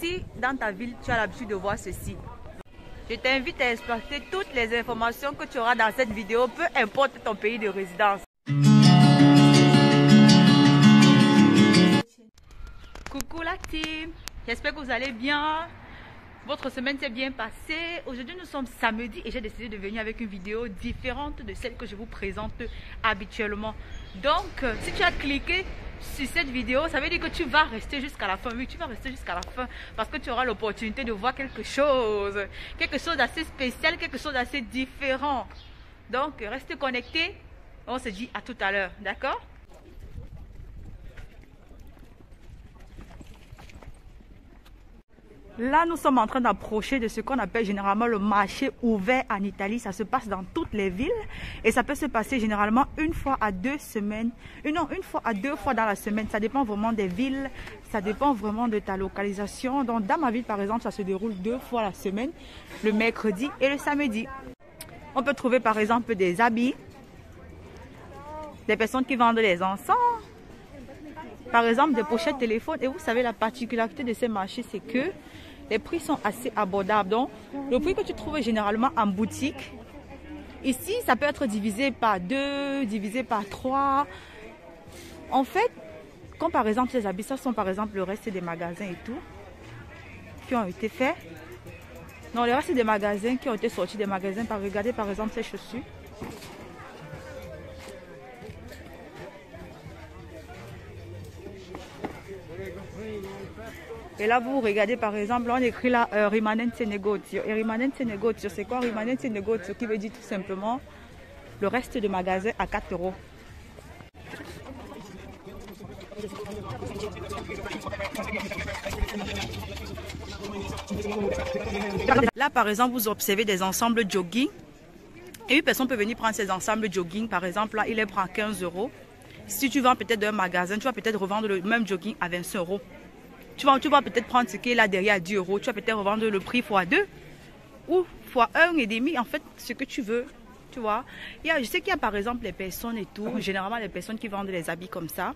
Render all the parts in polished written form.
si dans ta ville, tu as l'habitude de voir ceci, je t'invite à exploiter toutes les informations que tu auras dans cette vidéo, peu importe ton pays de résidence. Coucou la team, j'espère que vous allez bien. Votre semaine s'est bien passée. Aujourd'hui nous sommes samedi et j'ai décidé de venir avec une vidéo différente de celle que je vous présente habituellement. Donc si tu as cliqué sur cette vidéo, ça veut dire que tu vas rester jusqu'à la fin. Oui, tu vas rester jusqu'à la fin parce que tu auras l'opportunité de voir quelque chose d'assez spécial, quelque chose d'assez différent. Donc restez connectés. On se dit à tout à l'heure, d'accord? Là, nous sommes en train d'approcher de ce qu'on appelle généralement le marché ouvert en Italie. Ça se passe dans toutes les villes et ça peut se passer généralement une fois à 2 semaines. Non, une fois à 2 fois dans la semaine. Ça dépend vraiment des villes, ça dépend vraiment de ta localisation. Donc, dans ma ville, par exemple, ça se déroule 2 fois la semaine, le mercredi et le samedi. On peut trouver par exemple des habits, des personnes qui vendent les encens, par exemple des pochettes téléphones. Et vous savez, la particularité de ces marchés, c'est que les prix sont assez abordables. Donc, le prix que tu trouves généralement en boutique, ici, ça peut être divisé par 2, divisé par 3. En fait, comme par exemple ces habits, ça sont par exemple le reste des magasins et tout, qui ont été faits. Non, le reste des magasins qui ont été sortis des magasins. Regardez par exemple ces chaussures. Et là, vous regardez par exemple, on écrit là Rimanente Negozio. Et Rimanente Negozio, c'est quoi Rimanente Negozio? Qui veut dire tout simplement le reste de magasin à 4 €. Là, par exemple, vous observez des ensembles jogging. Et une personne peut venir prendre ces ensembles jogging. Par exemple, là, il les prend 15 €. Si tu vends peut-être d'un magasin, tu vas peut-être revendre le même jogging à 25 €. Tu vas peut-être prendre ce qui est là derrière à 10 €. Tu vas peut-être revendre le prix x2 ou x1,5. En fait, ce que tu veux, tu vois. Je sais qu'il y a par exemple les personnes et tout, généralement les personnes qui vendent les habits comme ça.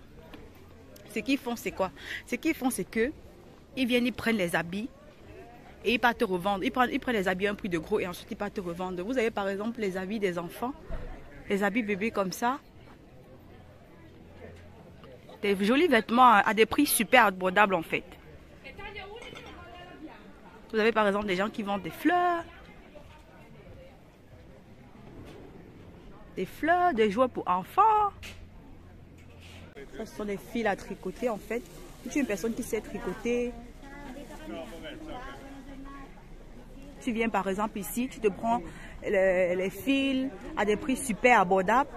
Ce qu'ils font, c'est quoi? Ce qu'ils font, c'est que ils viennent, ils prennent les habits et ils partent te revendre. Ils prennent les habits à un prix de gros et ensuite ils partent te revendre. Vous avez par exemple les habits des enfants, les habits bébés comme ça. Des jolis vêtements à des prix super abordables en fait. Vous avez par exemple des gens qui vendent des fleurs, des jouets pour enfants. Ce sont des fils à tricoter en fait. Si tu es une personne qui sait tricoter, tu viens par exemple ici, tu te prends les fils à des prix super abordables.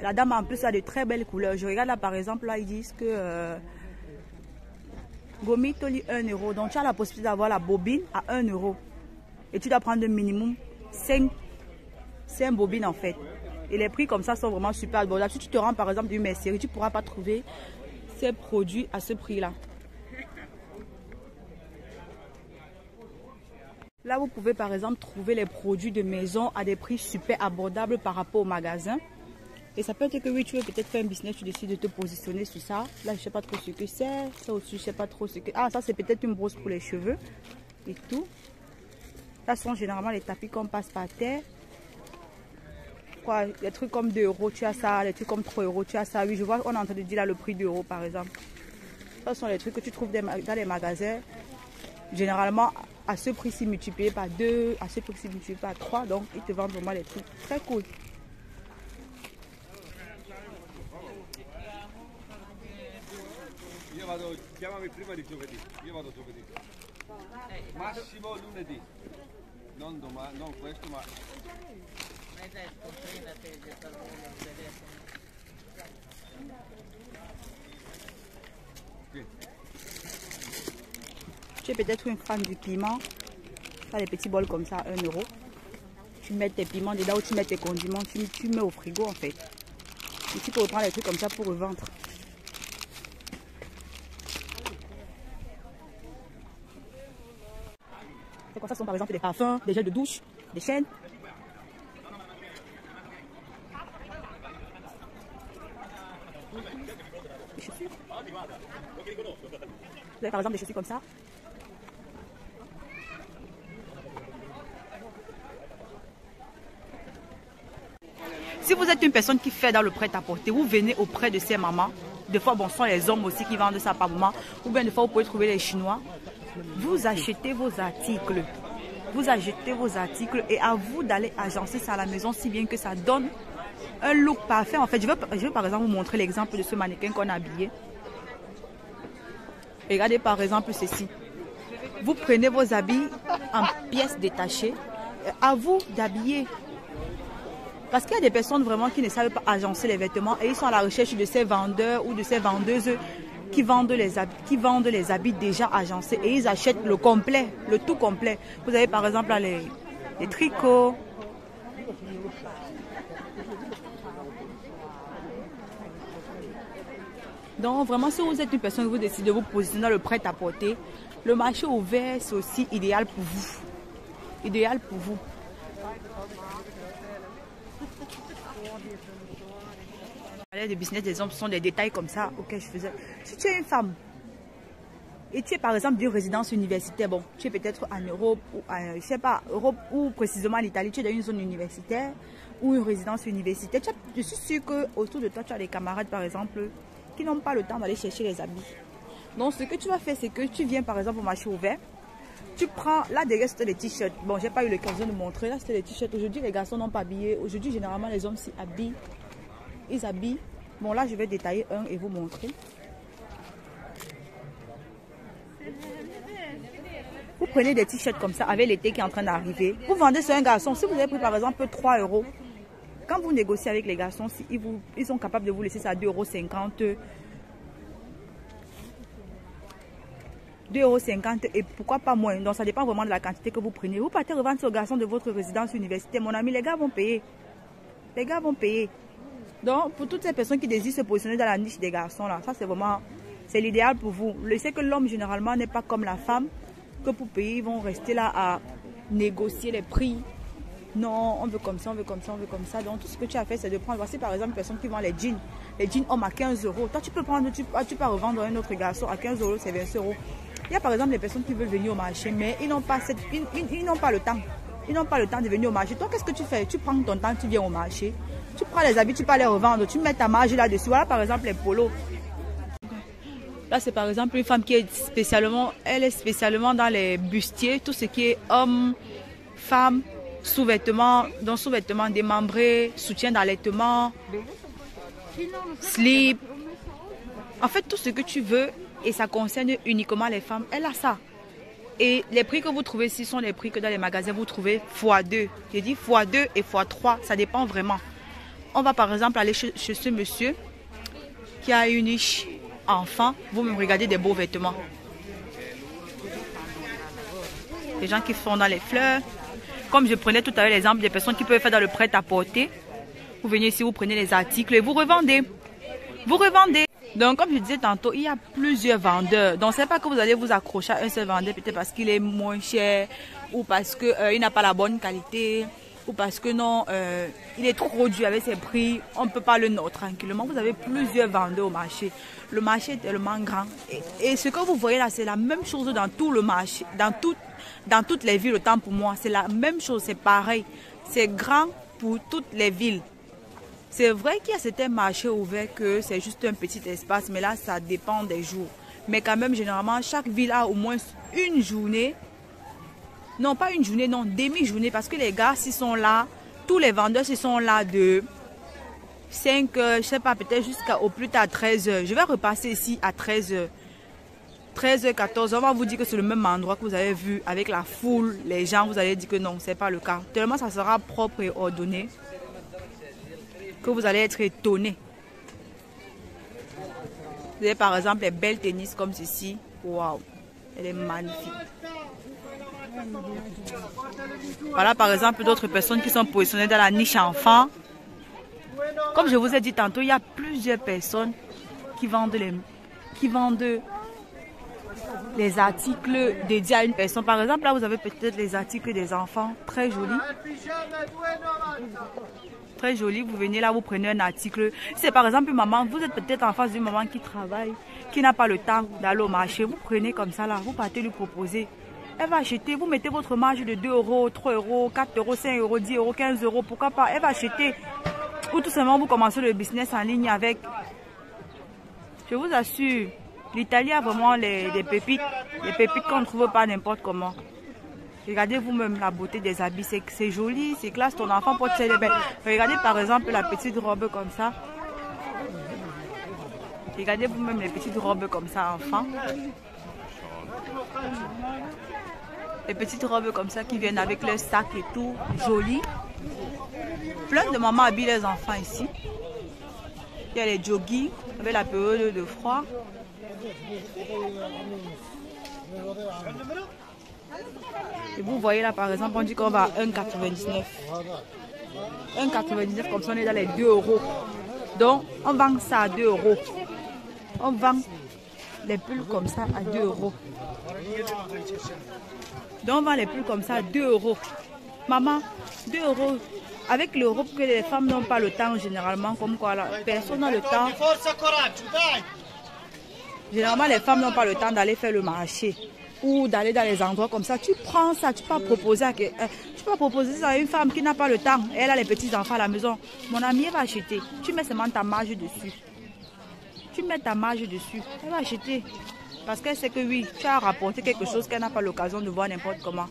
La dame en plus a de très belles couleurs. Je regarde là par exemple, là ils disent que gomitoli 1 €. Donc tu as la possibilité d'avoir la bobine à 1 €. Et tu dois prendre minimum 5 bobines en fait. Et les prix comme ça sont vraiment super abordables. Si tu te rends par exemple d'une mercerie, tu ne pourras pas trouver ces produits à ce prix-là. Là, vous pouvez par exemple trouver les produits de maison à des prix super abordables par rapport au magasin. Et ça peut être que oui, tu veux peut-être faire un business, tu décides de te positionner sur ça. Là, je ne sais pas trop ce que c'est. Ça aussi, je ne sais pas trop ce que... Ah, ça, c'est peut-être une brosse pour les cheveux et tout. Ça sont généralement les tapis qu'on passe par terre. Quoi, les trucs comme 2 €, tu as ça. Les trucs comme 3 €, tu as ça. Oui, je vois, on est en train de dire là le prix d'€, par exemple. Ça sont les trucs que tu trouves dans les magasins. Généralement, à ce prix-ci multiplié par 2, à ce prix-ci multiplié par 3. Donc, ils te vendent vraiment les trucs très cool. Chiamami prima di giovedì, io vado giovedì. Massimo lunedì. Non domani, non questo, ma... Tu es peut-être une fan du piment. Tu as des petits bols comme ça, 1 €. Tu mets tes piments dedans ou tu mets tes condiments, tu mets au frigo en fait. Et tu peux reprendre les trucs comme ça pour revendre. C'est comme ça, ce sont par exemple des parfums, des gels de douche, des chaînes. Des chaussures. Vous avez par exemple des chaussures comme ça. Si vous êtes une personne qui fait dans le prêt-à-porter, vous venez auprès de ces mamans. Des fois, bon, ce sont les hommes aussi qui vendent ça par moment. Ou bien des fois, vous pouvez trouver les Chinois. Vous achetez vos articles. Vous achetez vos articles et à vous d'aller agencer ça à la maison si bien que ça donne un look parfait. En fait, je veux par exemple vous montrer l'exemple de ce mannequin qu'on a habillé. Regardez par exemple ceci. Vous prenez vos habits en pièces détachées. À vous d'habiller. Parce qu'il y a des personnes vraiment qui ne savent pas agencer les vêtements et ils sont à la recherche de ces vendeurs ou de ces vendeuses qui vendent les habits déjà agencés et ils achètent le complet, le tout complet. Vous avez par exemple là, les tricots. Donc vraiment, si vous êtes une personne que vous décidez de vous positionner dans le prêt-à-porter, le marché ouvert, c'est aussi idéal pour vous. Idéal pour vous. De business des hommes, ce sont des détails comme ça auxquels je faisais. Si tu es une femme et tu es par exemple d'une résidence universitaire, bon, tu es peut-être en Europe ou je sais pas, Europe ou précisément en Italie, tu es dans une zone universitaire ou une résidence universitaire, je suis sûre que autour de toi tu as des camarades par exemple qui n'ont pas le temps d'aller chercher les habits. Donc ce que tu vas faire, c'est que tu viens par exemple au marché ouvert, tu prends, là derrière c'était des t-shirts, bon j'ai pas eu l'occasion de montrer, là c'était des t-shirts, aujourd'hui les garçons n'ont pas habillé, aujourd'hui généralement les hommes s'y habillent. Ils habillent. Bon, là, je vais détailler un et vous montrer. Vous prenez des t-shirts comme ça avec l'été qui est en train d'arriver. Vous vendez sur un garçon. Si vous avez pris par exemple 3 €, quand vous négociez avec les garçons, si ils sont capables de vous laisser ça à 2,50 €. 2,50 € et pourquoi pas moins. Donc, ça dépend vraiment de la quantité que vous prenez. Vous partez revendre aux garçons de votre résidence universitaire. Mon ami, les gars vont payer. Les gars vont payer. Donc, pour toutes ces personnes qui désirent se positionner dans la niche des garçons, là, ça c'est vraiment, c'est l'idéal pour vous. Je sais que l'homme, généralement, n'est pas comme la femme, que pour payer, ils vont rester là à négocier les prix. Non, on veut comme ça, on veut comme ça, on veut comme ça. Donc, tout ce que tu as fait, c'est de prendre, voici par exemple, une personne qui vend les jeans. Les jeans hommes à 15 €. Toi, tu peux prendre, tu peux revendre un autre garçon à 15 €, c'est 20 €. Il y a par exemple des personnes qui veulent venir au marché, mais ils n'ont pas ils n'ont pas le temps. Ils n'ont pas le temps de venir au marché. Toi, qu'est-ce que tu fais? Tu prends ton temps, tu viens au marché. Tu prends les habits, tu peux les revendre, tu mets ta marge là-dessus. Voilà par exemple les polos. Là c'est par exemple une femme qui est spécialement, elle est spécialement dans les bustiers, tout ce qui est hommes, femmes, sous-vêtements, donc sous-vêtements démembrés, soutien d'allaitement, slip. En fait tout ce que tu veux et ça concerne uniquement les femmes, elle a ça. Et les prix que vous trouvez ici sont les prix que dans les magasins vous trouvez x2. J'ai dit x2 et x3, ça dépend vraiment. On va par exemple aller chez ce monsieur qui a une niche enfant. Vous me regardez des beaux vêtements. Les gens qui font dans les fleurs. Comme je prenais tout à l'heure l'exemple des personnes qui peuvent faire dans le prêt-à-porter. Vous venez ici, vous prenez les articles et vous revendez. Vous revendez. Donc comme je disais tantôt, il y a plusieurs vendeurs. Donc c'est pas que vous allez vous accrocher à un seul vendeur peut-être parce qu'il est moins cher ou parce qu'il n'a pas la bonne qualité. Ou parce que non, il est trop dur avec ses prix, on ne peut pas le noter tranquillement. Vous avez plusieurs vendeurs au marché. Le marché est tellement grand. Et ce que vous voyez là, c'est la même chose dans tout le marché, dans toutes les villes, autant pour moi. C'est la même chose, c'est pareil. C'est grand pour toutes les villes. C'est vrai qu'il y a certains marchés ouverts que c'est juste un petit espace, mais là, ça dépend des jours. Mais quand même, généralement, chaque ville a au moins une journée. Non, pas une journée, non, demi-journée. Parce que les gars, s'ils sont là, tous les vendeurs, s'ils sont là de 5 heures, je sais pas, peut-être jusqu'au plus tard 13 heures. Je vais repasser ici à 13 heures. 13 heures, 14 heures, on va vous dire que c'est le même endroit que vous avez vu avec la foule, les gens, vous allez dire que non, c'est pas le cas. Tellement ça sera propre et ordonné que vous allez être étonné. Vous avez par exemple les belles tennis comme ceci. Waouh, elle est magnifique. Voilà par exemple d'autres personnes qui sont positionnées dans la niche enfant. Comme je vous ai dit tantôt, il y a plusieurs personnes qui vendent les articles dédiés à une personne. Par exemple, là vous avez peut-être les articles des enfants très jolis. Très joli, vous venez là, vous prenez un article. C'est par exemple une maman, vous êtes peut-être en face d'une maman qui travaille, qui n'a pas le temps d'aller au marché. Vous prenez comme ça là, vous partez lui proposer. Elle va acheter, vous mettez votre marge de 2 €, 3 €, 4 €, 5 €, 10 €, 15 €, pourquoi pas. Elle va acheter. Ou tout simplement vous commencez le business en ligne avec. Je vous assure, l'Italie a vraiment des pépites qu'on ne trouve pas n'importe comment. Regardez vous-même la beauté des habits, c'est joli, c'est classe, ton enfant porte ses belles. Regardez par exemple la petite robe comme ça. Regardez vous-même les petites robes comme ça, enfants. Les petites robes comme ça qui viennent avec leur sac et tout, joli. Plein de mamans habillent les enfants ici. Il y a les jogging avec la période de froid. Et vous voyez là par exemple, on dit qu'on va à 1,99. 1,99 comme ça on est dans les 2 €. Donc on vend ça à 2 €. On vend les pulls comme ça à 2 €. Donc on vend les pulls comme ça à 2 €. Maman, 2 €. Avec l'Europe que les femmes n'ont pas le temps généralement, comme quoi là, personne n'a le temps. Généralement les femmes n'ont pas le temps d'aller faire le marché ou d'aller dans les endroits comme ça. Tu prends ça, tu peux proposer ça à une femme qui n'a pas le temps. Elle a les petits enfants à la maison. Mon ami, elle va acheter. Tu mets seulement ta marge dessus. Tu mets ta marge dessus. Elle va acheter. Parce qu'elle sait que oui, tu as rapporté quelque chose qu'elle n'a pas l'occasion de voir n'importe comment.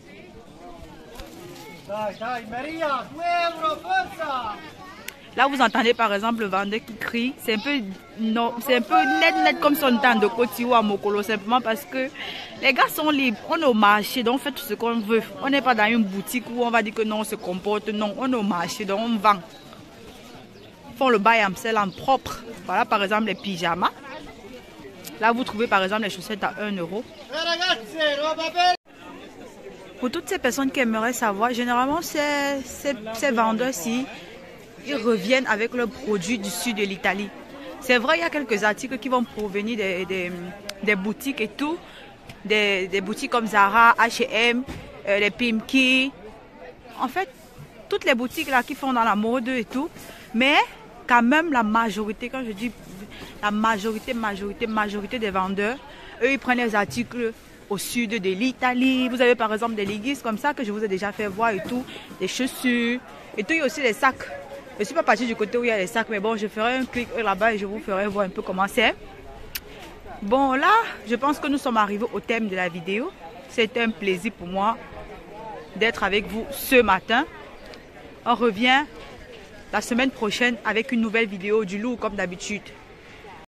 Là, vous entendez par exemple le vendeur qui crie. C'est un peu net comme son temps de Koti ou à Mokolo. Simplement parce que les gars sont libres. On est au marché, donc on fait tout ce qu'on veut. On n'est pas dans une boutique où on va dire que non, on se comporte. Non, on est au marché, donc on vend. Ils font le buy and sell en propre. Voilà par exemple les pyjamas. Là, vous trouvez par exemple les chaussettes à 1 €. Pour toutes ces personnes qui aimeraient savoir, généralement, ces vendeurs-ci, ils reviennent avec leurs produits du sud de l'Italie. C'est vrai, il y a quelques articles qui vont provenir des boutiques et tout. Des boutiques comme Zara, H&M, les Pimki. En fait, toutes les boutiques là qui font dans la mode et tout. Mais quand même, la majorité, quand je dis la majorité des vendeurs, eux, ils prennent les articles au sud de l'Italie. Vous avez par exemple des leggings comme ça que je vous ai déjà fait voir et tout, des chaussures et tout. Il y a aussi les sacs. Je ne suis pas partie du côté où il y a les sacs, mais bon, je ferai un clic là-bas et je vous ferai voir un peu comment c'est. Bon, là, je pense que nous sommes arrivés au thème de la vidéo. C'était un plaisir pour moi d'être avec vous ce matin. On revient la semaine prochaine avec une nouvelle vidéo du lourd comme d'habitude.